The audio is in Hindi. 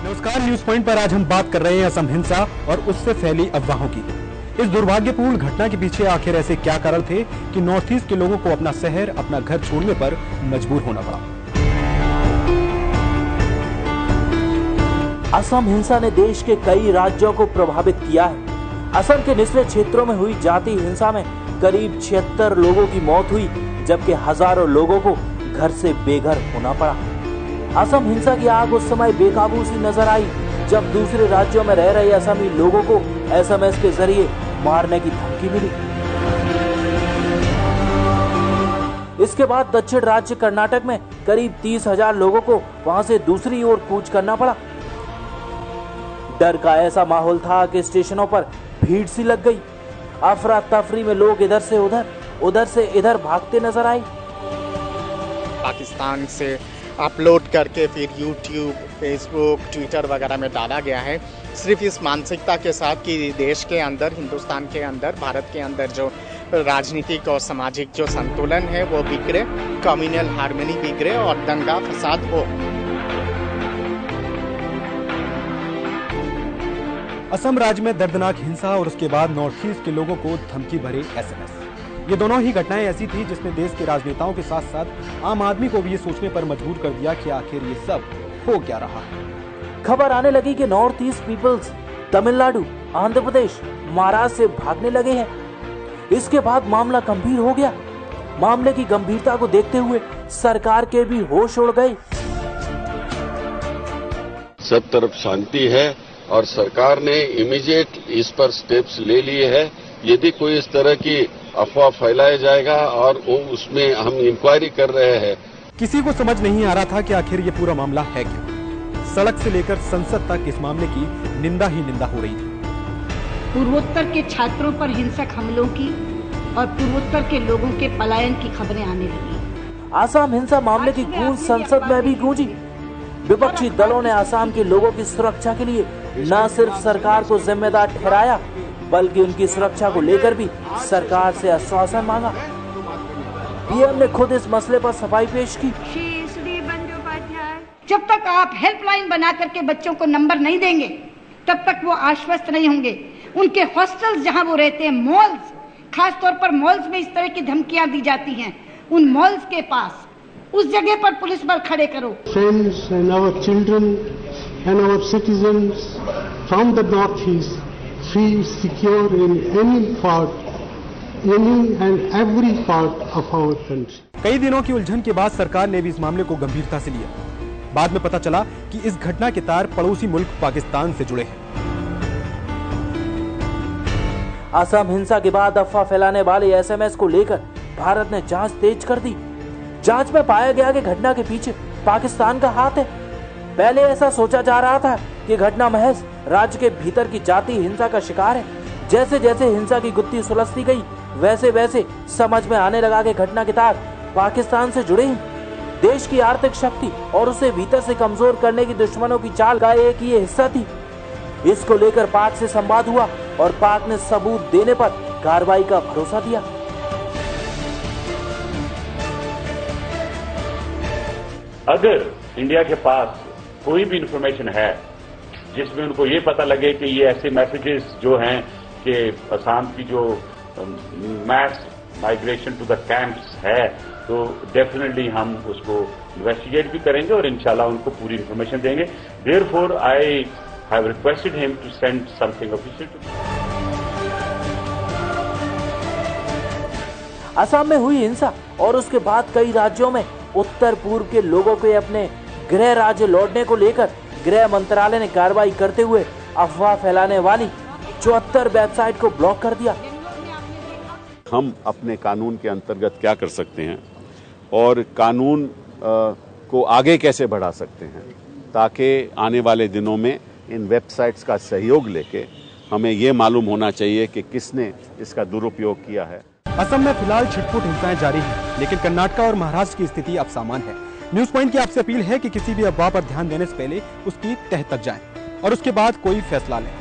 नमस्कार, न्यूज पॉइंट पर आज हम बात कर रहे हैं असम हिंसा और उससे फैली अफवाहों की। इस दुर्भाग्यपूर्ण घटना के पीछे आखिर ऐसे क्या कारण थे कि नॉर्थ ईस्ट के लोगों को अपना शहर, अपना घर छोड़ने पर मजबूर होना पड़ा। असम हिंसा ने देश के कई राज्यों को प्रभावित किया है। असम के निचले क्षेत्रों में हुई जाति हिंसा में करीब 76 लोगों की मौत हुई, जबकि हजारों लोगों को घर से बेघर होना पड़ा। असम हिंसा की आग उस समय बेकाबू सी नजर आई जब दूसरे राज्यों में रह रहे असमी लोगों को SMS के जरिए मारने की धमकी मिली। इसके बाद दक्षिण राज्य कर्नाटक में करीब 30,000 लोगों को वहां से दूसरी ओर कूच करना पड़ा। डर का ऐसा माहौल था कि स्टेशनों पर भीड़ सी लग गई। अफरा तफरी में लोग इधर से उधर से इधर भागते नजर आए। पाकिस्तान से अपलोड करके फिर YouTube, Facebook, ट्विटर वगैरह में डाला गया है, सिर्फ इस मानसिकता के साथ कि देश के अंदर, हिंदुस्तान के अंदर, भारत के अंदर जो राजनीतिक और सामाजिक जो संतुलन है वो बिगड़े, कम्युनल हार्मनी बिगड़े और दंगा फसाद हो। असम राज्य में दर्दनाक हिंसा और उसके बाद नॉर्थ ईस्ट के लोगों को धमकी भरे SMS, ये दोनों ही घटनाएं ऐसी थी जिसने देश के राजनेताओं के साथ साथ आम आदमी को भी ये सोचने पर मजबूर कर दिया कि आखिर ये सब हो क्या रहा है। खबर आने लगी कि north east peoples Tamil Nadu, Andhra Pradesh, Maharashtra से भागने लगे हैं। इसके बाद मामला गंभीर हो गया। मामले की गंभीरता को देखते हुए सरकार के भी होश उड़ गए। सब तरफ शांति है और सरकार ने इमीडिएट इस पर स्टेप्स ले लिए हैं। यदि कोई इस तरह की अफवाह फैलाया जाएगा और उसमें हम इंक्वायरी कर रहे हैं। किसी को समझ नहीं आ रहा था कि आखिर ये पूरा मामला है क्या। सड़क से लेकर संसद तक इस मामले की निंदा ही निंदा हो रही थी। पूर्वोत्तर के छात्रों पर हिंसक हमलों की और पूर्वोत्तर के लोगों के पलायन की खबरें आने लगी। आसाम हिंसा मामले की गूंज संसद में भी गूंजी। विपक्षी दलों ने आसाम के लोगों की सुरक्षा के लिए न सिर्फ सरकार को जिम्मेदार ठहराया, बल्कि उनकी सुरक्षा को लेकर भी सरकार से आश्वासन मांगा। पीएम ने खुद इस मसले पर सफाई पेश की। जब तक आप हेल्पलाइन बना करके बच्चों को नंबर नहीं देंगे, तब तक वो आश्वस्त नहीं होंगे। उनके हॉस्टल्स जहां वो रहते हैं, मॉल्स, खास तौर पर मॉल्स में इस तरह की धमकियां दी जाती हैं, उन मॉल्स के पास उस जगह पर पुलिस बल खड़े करो। Friends and our children and our citizens from the northeast feel secure in any and every part of our country. कई दिनों की उलझन के बाद सरकार ने भी इस मामले को गंभीरता से लिया। बाद में पता चला कि इस घटना के तार पड़ोसी मुल्क पाकिस्तान से जुड़े हैं। असम हिंसा के बाद अफवाह फैलाने वाले SMS को लेकर भारत ने जांच तेज कर दी। जांच में पाया गया कि घटना के पीछे पाकिस्तान का हाथ है। पहले ऐसा सोचा जा रहा था कि घटना महज राज्य के भीतर की जाति हिंसा का शिकार है। जैसे जैसे हिंसा की गुत्थी सुलझती गई, वैसे वैसे समझ में आने लगा कि घटना के तार पाकिस्तान से जुड़े हैं। देश की आर्थिक शक्ति और उसे भीतर से कमजोर करने की दुश्मनों की चाल का एक ये हिस्सा थी। इसको लेकर पाक से संवाद हुआ और पाक ने सबूत देने पर कार्रवाई का भरोसा दिया। अगर इंडिया के पास कोई भी इंफॉर्मेशन है जिसमें उनको ये पता लगे कि ये ऐसे मैसेजेस जो हैं कि असम की जो mass migration to the camps है, तो डेफिनेटली हम उसको इन्वेस्टिगेट भी करेंगे और इंशाल्लाह उनको पूरी इंफॉर्मेशन देंगे। Therefore I have requested him to send something official to. Assam में हुई हिंसा और उसके बाद कई राज्यों में उत्तर पूर्व के लोगों के अपने गृह राज्य लौटने को लेकर गृह मंत्रालय ने कार्रवाई करते हुए अफवाह फैलाने वाली 74 वेबसाइट को ब्लॉक कर दिया। हम अपने कानून के अंतर्गत क्या कर सकते हैं और कानून को आगे कैसे बढ़ा सकते हैं, ताकि आने वाले दिनों में इन वेबसाइट्स का सहयोग लेके हमें ये मालूम होना चाहिए कि किसने इसका दुरुपयोग किया है। असम में फिलहाल छिटपुट हिंसाएं जारी हैं, लेकिन कर्नाटक और महाराष्ट्र की स्थिति अब सामान्य है। न्यूज पॉइंट की आपसे अपील है कि किसी भी अफवाह पर ध्यान देने से पहले उसकी तह तक जाएं और उसके बाद कोई फैसला लें।